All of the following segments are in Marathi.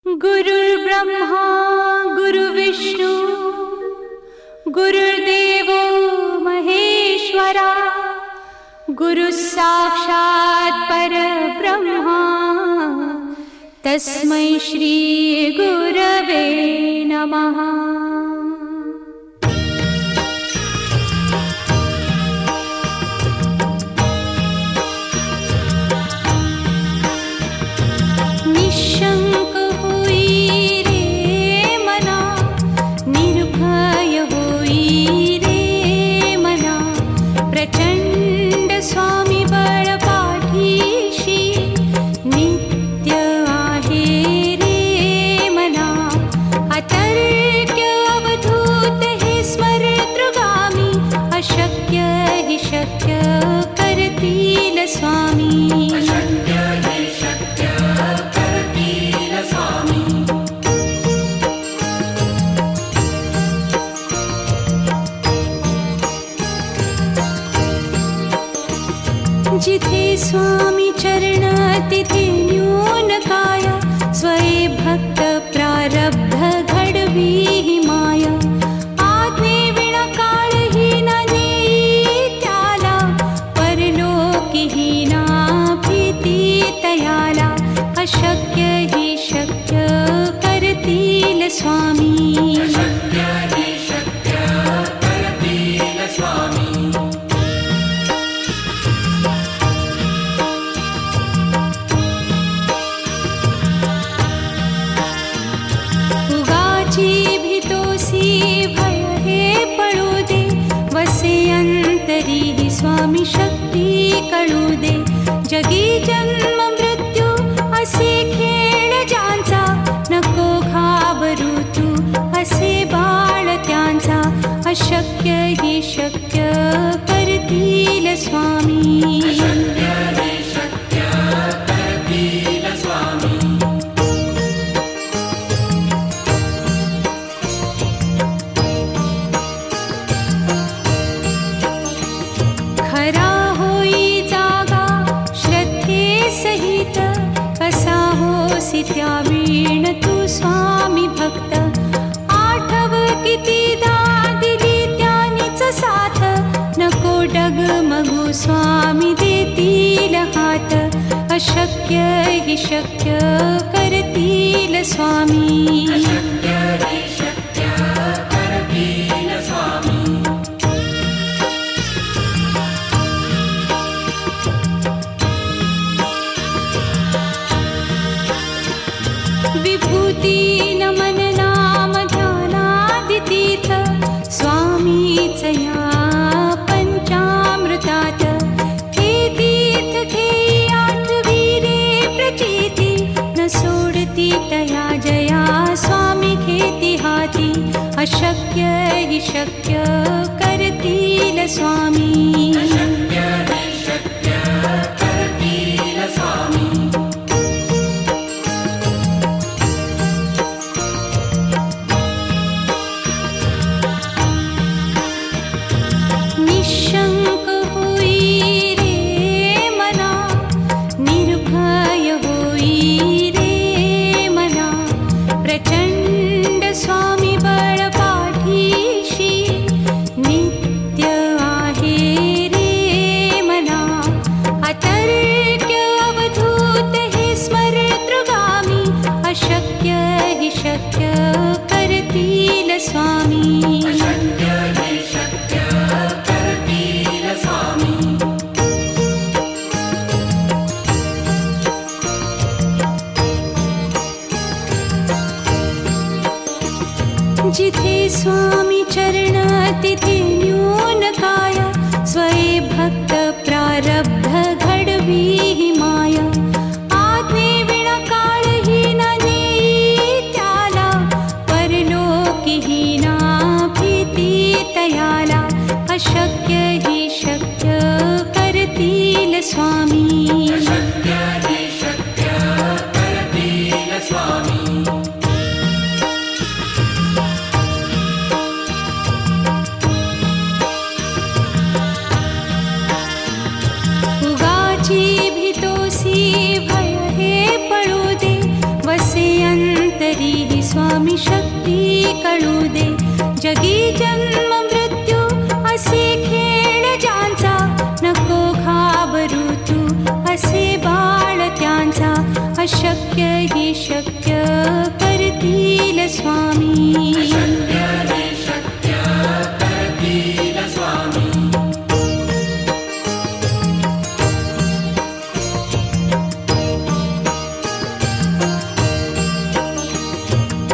गुरुर्ब्रह्मा गुरुर्विष्णू गुरुर्देवो महेश्वरा गुरुः साक्षात् परब्रह्मा तस्मै श्री गुरवे नमः। निशंक होई रे मना, निर्भय होई रे मना, प्रचंड स्वामी बळ पाठीशी नित्य आहे रे मना। अतर्क्य अवधूत हे स्मरतृगामी, अशक्य हि शक्य करतील स्वामी। जिथे स्वामी चरण तिथे न्यून काया, स्वये भक्त प्रारब्ध घडवी ही माया। आज्ञे विना काळही न नेई त्याला, परलोकीही ना भीती तयाला। अशक्य ही शक्य करतील स्वामी। भय हे पळू दे, वसे अंतरी ही स्वामी शक्ती कळू दे। जगी जन्म मृत्यू असे खेळ ज्यांचा, नको घाबरू तू असे बाळ त्यांचा। अशक्य ही शक्य करतील स्वामी। खरा होई जागा श्रद्धे सहित, कसा होसी त्या वीण तू स्वामी भक्त। आठव कितीदा दिली त्यानीच साथ, नको डगमगू स्वामी देतील हात। अशक्य हि शक्य करतील स्वामी। विभूती नमन नाम ध्यानादितीर्थ, स्वामीच या पंचामृतात। हे तीर्थ घेई आठवी रे प्रचिती, न सोडती तया जया स्वामी घेती हाती। अशक्य हि शक्य करतील स्वामी। निशंक होई रे मना, निर्भय होई रे मना, प्रचंड स्वामी बळ पाठीशी नित्य आहे रे मना। अतर्क्य अवधूत हे स्मरतृगामी, अशक्य हि शक्य करतील स्वामी। जिथे स्वामी चरण तिथे न्यून काया, स्वये भक्त प्रारब्ध घडवी ही माया। आज्ञे विना काळही न नेई त्याला, परलोकीही ना भीती तयाला। अशक्य ही शक्य करतील स्वामी। उगाची भीतोसी भय हे पळू दे, वसे अंत तरीही स्वामी शक्ती कळू दे. जगी जन्म मृत्यू असे खेळ ज्यांचा, नको घाबरू तू असे बाळ त्यांचा. अशक्य ही शक्य करतील स्वामी.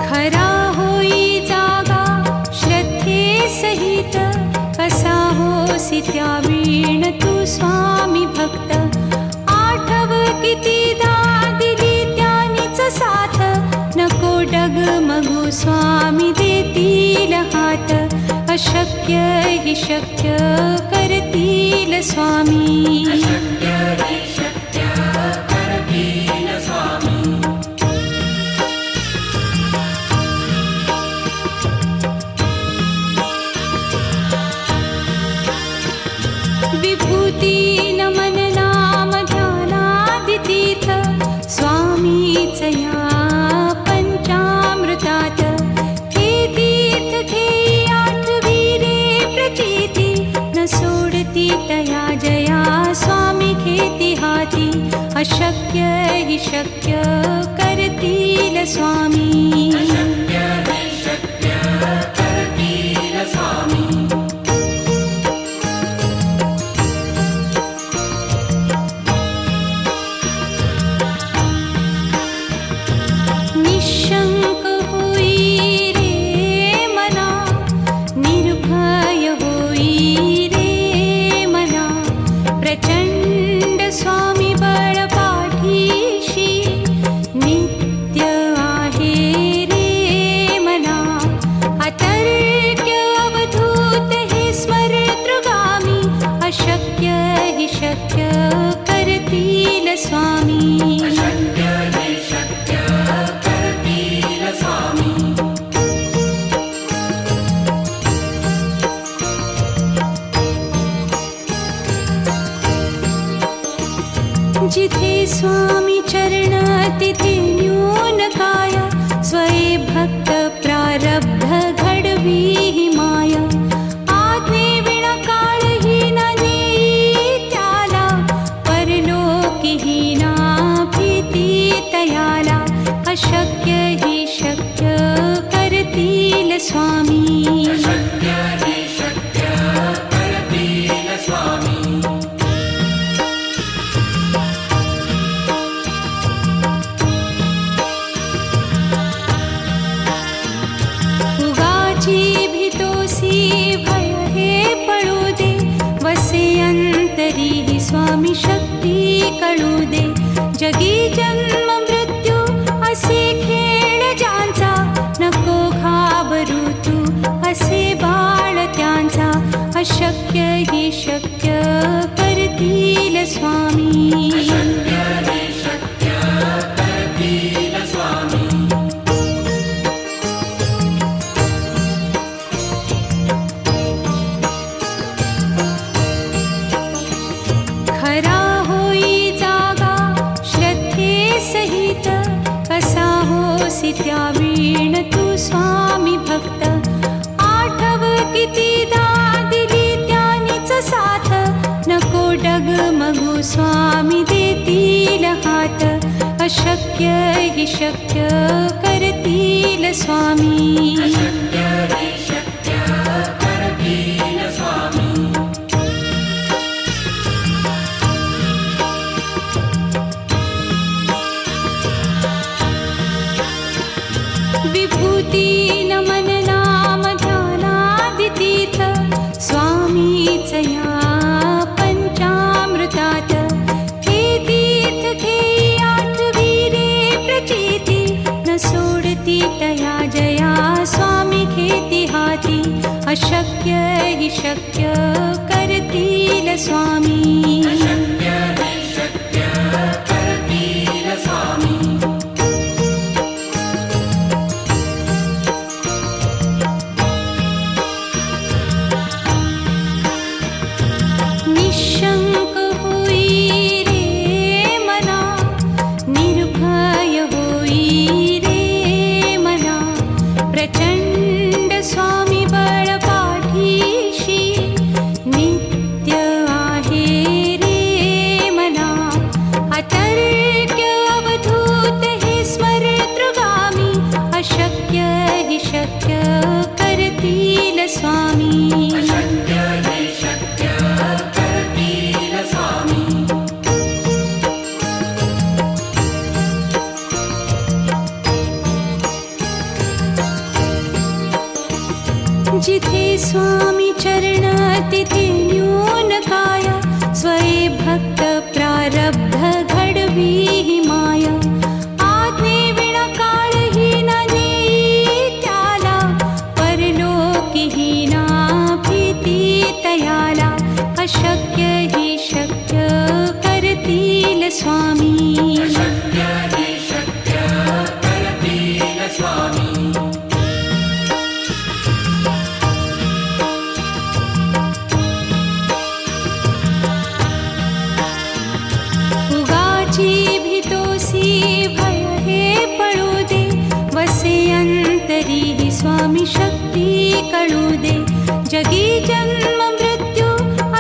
खरा होई जागा श्रद्धे सहित, कसा होसी त्या वीण तू स्वामी भक्त. आठव कितीदा दिली त्यानीच साथ, नको डगमगू स्वामी देतील हात. अशक्य ही शक्य करतील स्वामी. विभूती नमन नाम ध्यानादितीर्थ, स्वामीच या पंचामृतात. हे तीर्थ घेई आठवी रे प्रचिती, न सोडती तया जया स्वामी घेती हाती. अशक्य ही शक्य करतील स्वामी. निशंक होई रे मना, निर्भय होई रे मना. प्रचंड स्वामी बळ पाठीशी, नित्य आहे रे मना. अतर्क्य अवधूत हे स्मरतृगामी, अशक्य ही शक्य करतील स्वामी. जिथे स्वामी चरण तिथे न्यून काय, स्वये भक्त प्रारब्ध घडवी ही माया. आज्ञे विना काळहीन नेई त्याला, परलोकीहीना भीती तयाला. अशक्य ही शक्य करतील स्वामी. उगाची भीतोसी भय हे पळू दे, वसे अंतरी ही स्वामी शक्ती कळू दे. जगी जन्म मृत्यू असे खेळ ज्यांचा, नको घाबरू तू असे बाळ त्यांचा. अशक्य ही शक्य करतील स्वामी. खरा होई जागा श्रद्धे सहित, कसा होसी त्या वीण तू स्वामी भक्त. आठव कितीदा दिली त्यानीच साथ, नको डगमगू स्वामी देतील हात. अशक्य ही शक्य करतील स्वामी. विभूती नमन नाम ध्यानादितीर्थ, स्वामीच या पंचामृतात. हे तीर्थ घेई आठवी रे प्रचिती, न सोडती तया जया स्वामी घेती हाती. अशक्य ही शक्य करतील स्वामी. निशंक होई रे मना, निर्भय होई रे स्वामी बळपाठीशी नित्य आहे रे मना अतर्क्य अवधूत हे स्मरतृगामी अशक्य हि शक्य करतील स्वामी जिथे स्वामी चरण तिथे न्यून काय स्वये भक्त प्रारब्ध घडवी हि माया आज्ञे विना काळही न नेई त्याला परलोकी हि ना भीती तयाला अशक्य हि शक्य करतील स्वामी स्वामी शक्ती कळू दे जगी जन्म मृत्यू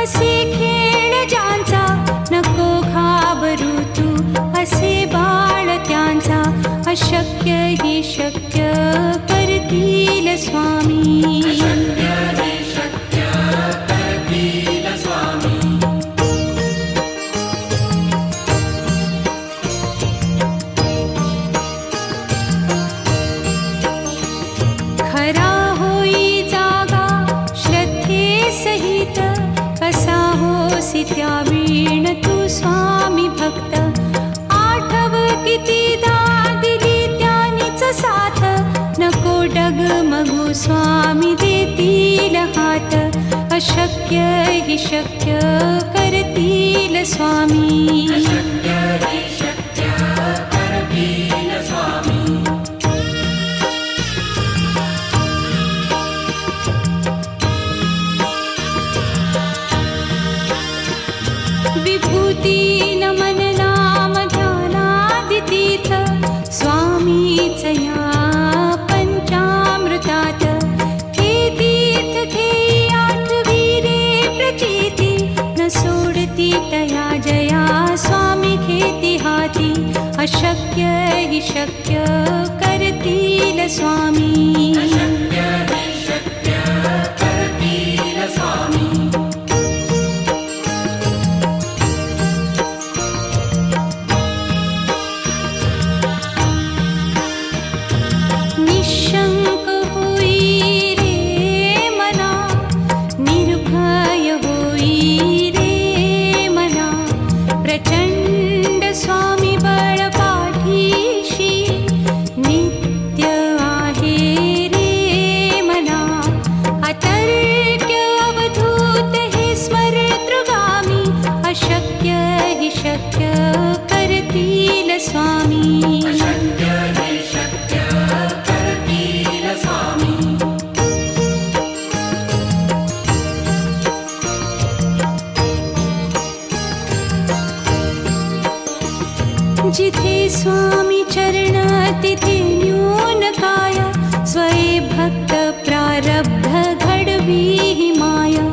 असे खेळ ज्यांचा नको घाबरू तू असे बाळ त्यांचा अशक्य हि शक्य करतील स्वामी खरा होई जागा श्रद्धे सहित कसा होसी त्या वीण तू स्वामी भक्त आठव कितीदा दिली त्यानीच साथ नको डगमगू स्वामी देतील हात अशक्य हि शक्य करतील स्वामी विभूती नमन नाम ध्यानादितीर्थ स्वामीच या पंचामृतात हे तीर्थ घेई आठवी रे प्रचिती न सोडती तया जया स्वामी घेती हाती अशक्य हि शक्य करतील स्वामी निशंक होई रे मना निर्भय होई रे मना प्रचंड स्वामी बळपाठीशी नित्य आहे रे मना अतर्क्य अवधूत हे स्मरतृगामी अशक्य हि शक्य करतील स्वामी जिथे स्वामी चरण तिथे न्यून काय स्वये भक्त प्रारब्ध घडवी हि माया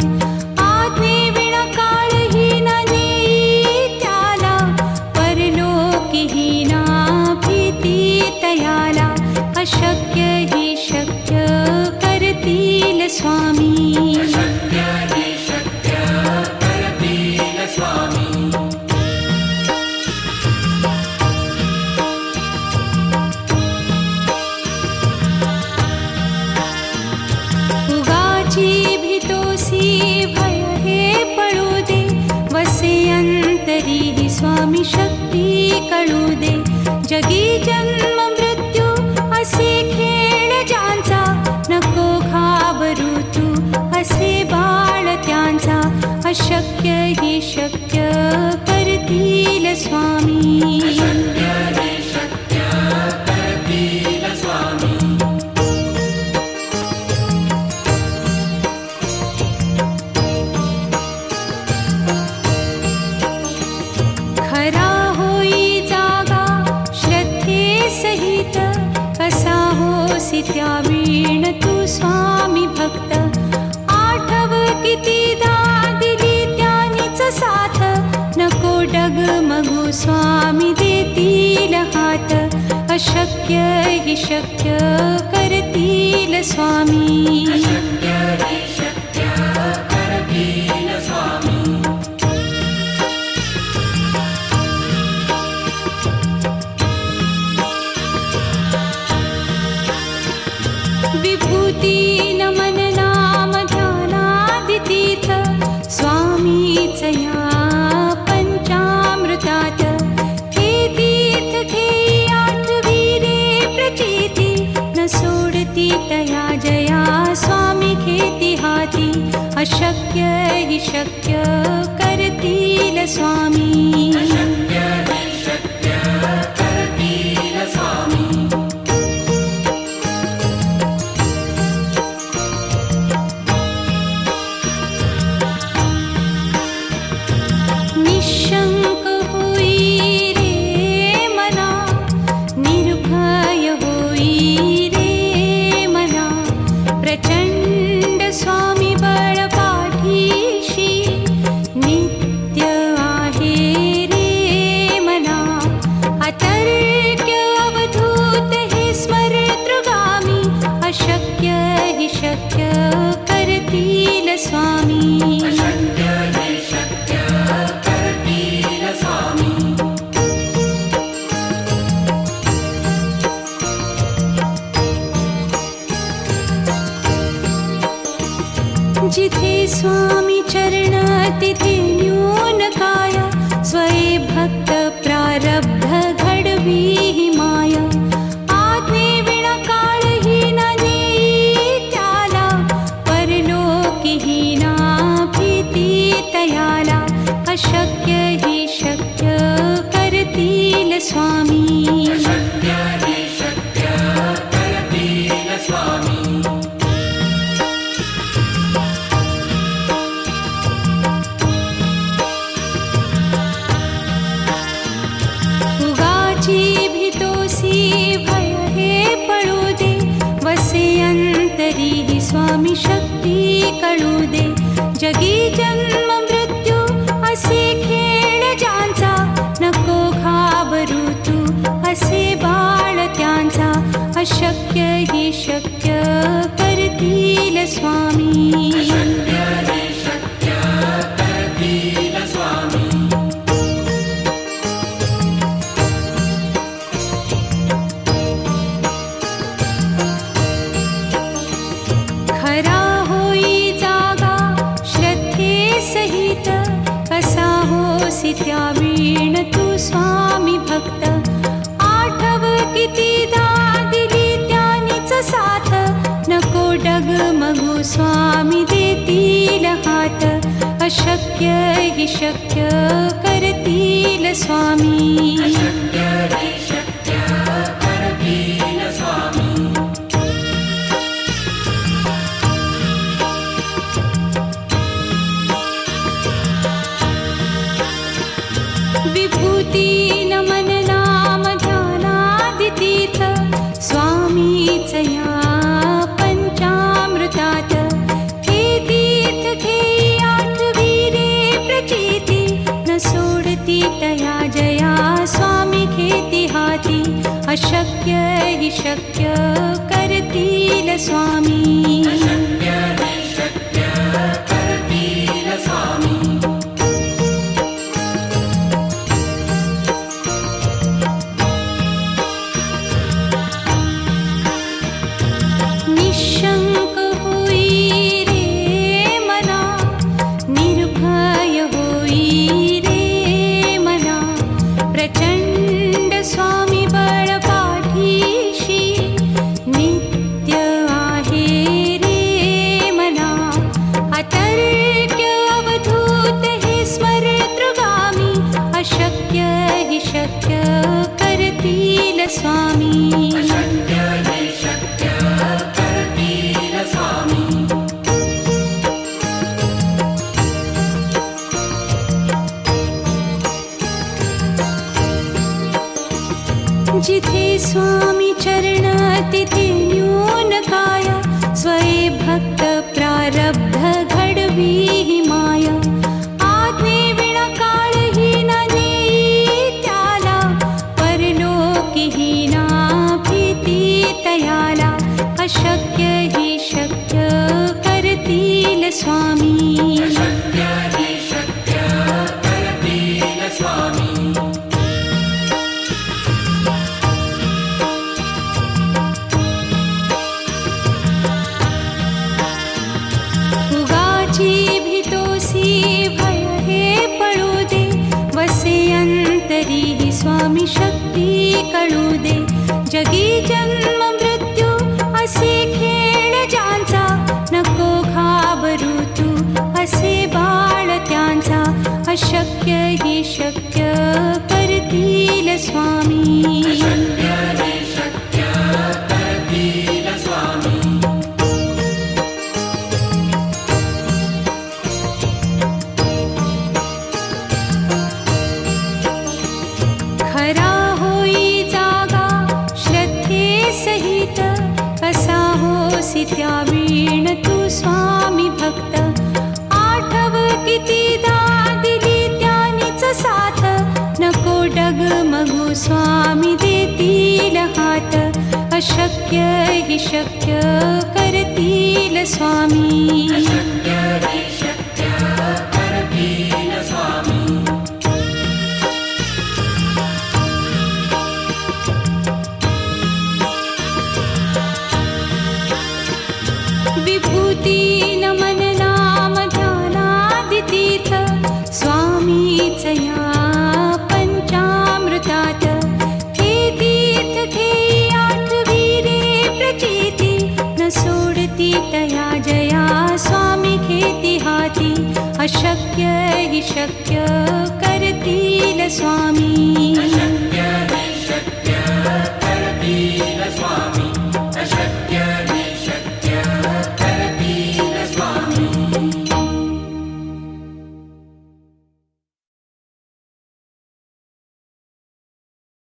आज्ञे विना काळही न नेई त्याला परलोकी हि ना भीती तयाला अशक्य हि शक्य करतील स्वामी स्वामी शक्ती कळू दे जगी जन्म मृत्यू असे खेळ ज्यांचा नको घाबरू तू असे बाळ त्यांचा अशक्य हि शक्य करतील स्वामी त्या वीण तू स्वामी भक्त आठव कितीदा दिली त्यानीच साथ नको डगमगू स्वामी देतील हात अशक्य हि शक्य करतील स्वामी विभूती नमन नाम ध्यानादितीर्थ स्वामीच या पंचामृतात हे तीर्थ घेई आठविले प्रचिती न सोडती तया जया स्वामी घेती हाती अशक्य हि शक्य करतील स्वामी निशंक होई रे मना निर्भय होई रे मना प्रचंड स्वामी बळ पाठीशी नित्य आहे रे मना अतर्क्य अवधूत हे स्मरतृगामी अशक्य हि शक्य करतील स्वामी जिथे स्वामी चरण तिथे न्यून काय स्वये भक्त प्रारब्ध घडवी हि माय आज्ञे विना काळही न नेई त्याला परलोकी हि ना भीती तयाला अशक्य हि शक्य करतील स्वामी भय हे पळू दे वसे अंतरी हि स्वामी शक्ती कळू दे जगी जन्म मृत्यू असे खेळ ज्यांचा नको घाबरू तू असे बाळ त्यांचा अशक्य हि शक्य करतील स्वामी खरा होई जागा श्रद्धे सहित कसा होसी त्या वीण तू स्वामी भक्त आठव कितीदा दिली त्यानीच साथ नको डगमगू स्वामी देतील हात अशक्य हि शक्य करतील स्वामी विभूती नमन नाम ध्यानादितीर्थ स्वामीच या पंचामृतात हे तीर्थ घेई आठविले प्रचिती न सोडती तया जया स्वामी घेती हाती अशक्य हि शक्य करतील स्वामी निशंक होई रे मना निर्भय होई रे मना प्रचंड स्वामी बळ पाठीशी नित्य आहे रे कळू दे. जगी जन्म मृत्यू असे खेळ ज्यांचा, नको घाबरू तू असे बाळ त्यांचा. अशक्य ही शक्य करतील स्वामी. खरा होई जागा श्रद्धे सहित, कसा होसी त्या वीण तू स्वामी भक्त. आठव कितीदा दिली त्यानीच साथ, नको डगमगू स्वामी देतील हात. अशक्य ही शक्य करतील स्वामी. विभूती नमन नाम ध्यानादितीर्थ, स्वामीच या पंचामृतात. हे तीर्थ घेई आठवी रे प्रचिती, न सोडती तया जया स्वामी घेती हाती. अशक्य ही शक्य करतील स्वामी.